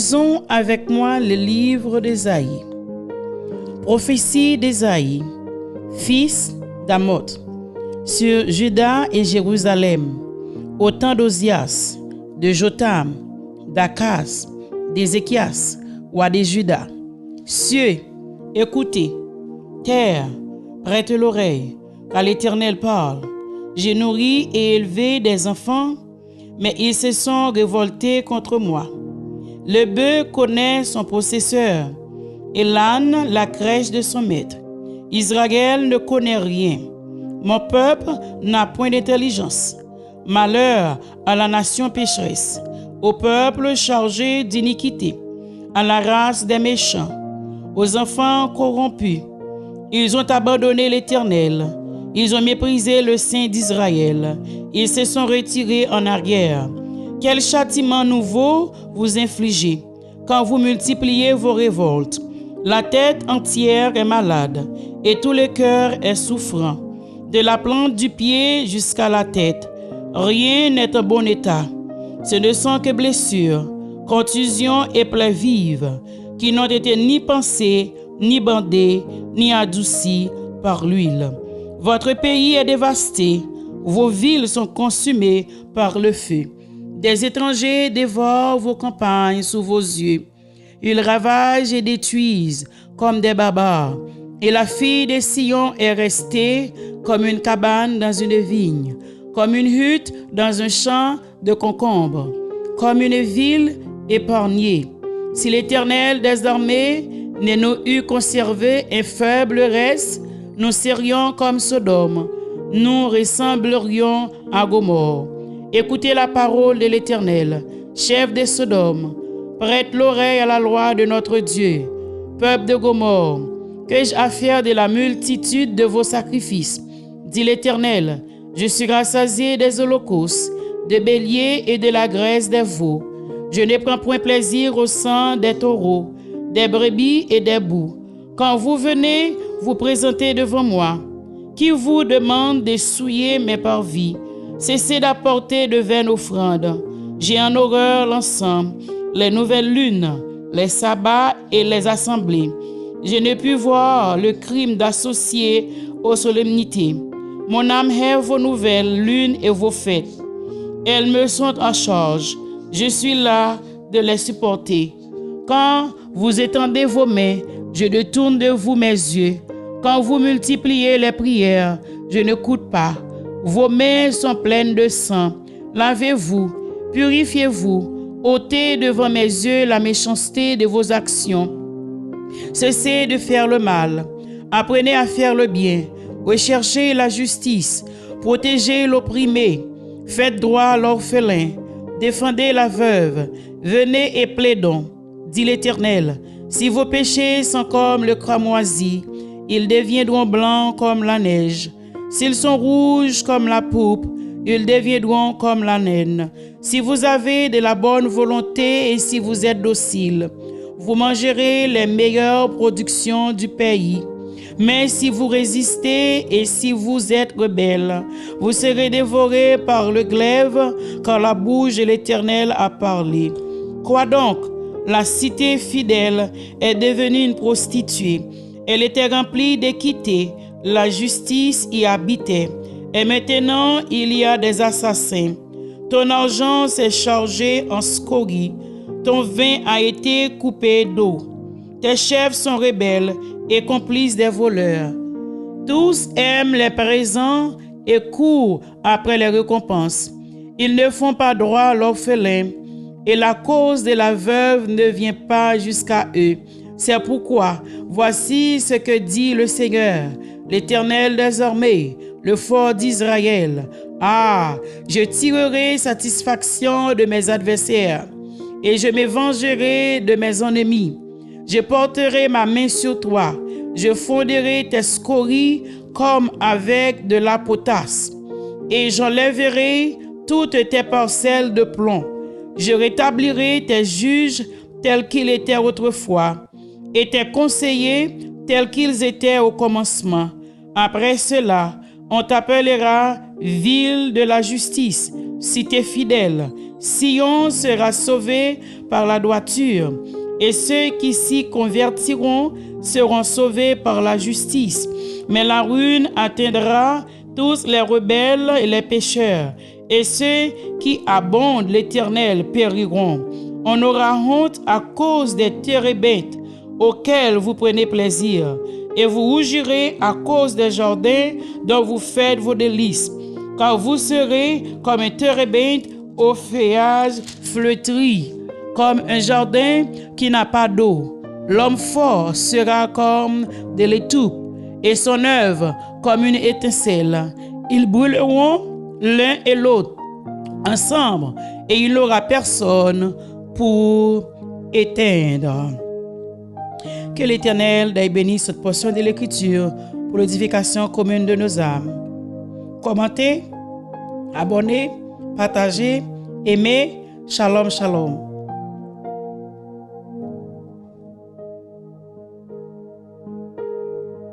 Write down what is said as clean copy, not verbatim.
Lisons avec moi le livre d'Ésaïe. Prophétie d'Ésaïe, fils d'Amoth, sur Juda et Jérusalem, au temps d'Ozias, de Jotham, d'Akaz, d'Ézéchias, roi de Juda. Cieux, écoutez, terre, prête l'oreille, car l'Éternel parle. J'ai nourri et élevé des enfants, mais ils se sont révoltés contre moi. Le bœuf connaît son possesseur, et l'âne la crèche de son maître. Israël ne connaît rien. Mon peuple n'a point d'intelligence. Malheur à la nation pécheresse, au peuple chargé d'iniquité, à la race des méchants, aux enfants corrompus. Ils ont abandonné l'Éternel. Ils ont méprisé le Saint d'Israël. Ils se sont retirés en arrière. Quel châtiment nouveau vous infligez quand vous multipliez vos révoltes. La tête entière est malade et tout le cœur est souffrant. De la plante du pied jusqu'à la tête, rien n'est en bon état. Ce ne sont que blessures, contusions et plaies vives qui n'ont été ni pensées, ni bandées, ni adoucies par l'huile. Votre pays est dévasté, vos villes sont consumées par le feu. Des étrangers dévorent vos campagnes sous vos yeux. Ils ravagent et détruisent comme des barbares. Et la fille de Sion est restée comme une cabane dans une vigne, comme une hutte dans un champ de concombres, comme une ville épargnée. Si l'Éternel des armées ne nous eût conservé un faible reste, nous serions comme Sodome, nous ressemblerions à Gomorrhe. Écoutez la parole de l'Éternel, chef de Sodome. Prête l'oreille à la loi de notre Dieu. Peuple de Gomorrhe, qu'ai-je à faire de la multitude de vos sacrifices? Dit l'Éternel, je suis rassasié des holocaustes, des béliers et de la graisse des veaux. Je ne prends point plaisir au sang des taureaux, des brebis et des boucs. Quand vous venez vous présenter devant moi, qui vous demande de souiller mes parvis? Cessez d'apporter de vaines offrandes. J'ai en horreur l'ensemble, les nouvelles lunes, les sabbats et les assemblées. Je ne puis voir le crime d'associer aux solennités. Mon âme hait vos nouvelles lunes et vos fêtes. Elles me sont en charge. Je suis là de les supporter. Quand vous étendez vos mains, je détourne de vous mes yeux. Quand vous multipliez les prières, je ne coûte pas. Vos mains sont pleines de sang. Lavez-vous, purifiez-vous, ôtez devant mes yeux la méchanceté de vos actions. Cessez de faire le mal. Apprenez à faire le bien. Recherchez la justice. Protégez l'opprimé. Faites droit à l'orphelin. Défendez la veuve. Venez et plaidons, dit l'Éternel. Si vos péchés sont comme le cramoisi, ils deviendront blancs comme la neige. S'ils sont rouges comme la pourpre, ils deviendront comme la naine. Si vous avez de la bonne volonté et si vous êtes docile, vous mangerez les meilleures productions du pays. Mais si vous résistez et si vous êtes rebelles, vous serez dévorés par le glaive, car la bouche de l'Éternel a parlé. Quoi donc? La cité fidèle est devenue une prostituée. Elle était remplie d'équité. La justice y habitait. Et maintenant, il y a des assassins. Ton argent s'est chargé en scorie. Ton vin a été coupé d'eau. Tes chefs sont rebelles et complices des voleurs. Tous aiment les présents et courent après les récompenses. Ils ne font pas droit à l'orphelin, et la cause de la veuve ne vient pas jusqu'à eux. C'est pourquoi, voici ce que dit le Seigneur, l'Éternel des armées, le fort d'Israël. Ah, je tirerai satisfaction de mes adversaires, et je me vengerai de mes ennemis. Je porterai ma main sur toi, je fonderai tes scories comme avec de la potasse, et j'enlèverai toutes tes parcelles de plomb. Je rétablirai tes juges tels qu'ils étaient autrefois, et tes conseillers tels qu'ils étaient au commencement. Après cela, on t'appellera ville de la justice, cité fidèle, Sion sera sauvé par la droiture, et ceux qui s'y convertiront seront sauvés par la justice. Mais la ruine atteindra tous les rebelles et les pécheurs, et ceux qui abondent l'Éternel périront. On aura honte à cause des térébintes auxquels vous prenez plaisir, et vous rougirez à cause des jardins dont vous faites vos délices, car vous serez comme un térébinthe au feuillage flétri, comme un jardin qui n'a pas d'eau. L'homme fort sera comme de l'étoupe, et son œuvre comme une étincelle. Ils brûleront l'un et l'autre ensemble, et il n'aura personne pour éteindre. Que l'Éternel bénisse cette portion de l'Écriture pour l'édification commune de nos âmes. Commentez, abonnez, partagez, aimez. Shalom, shalom.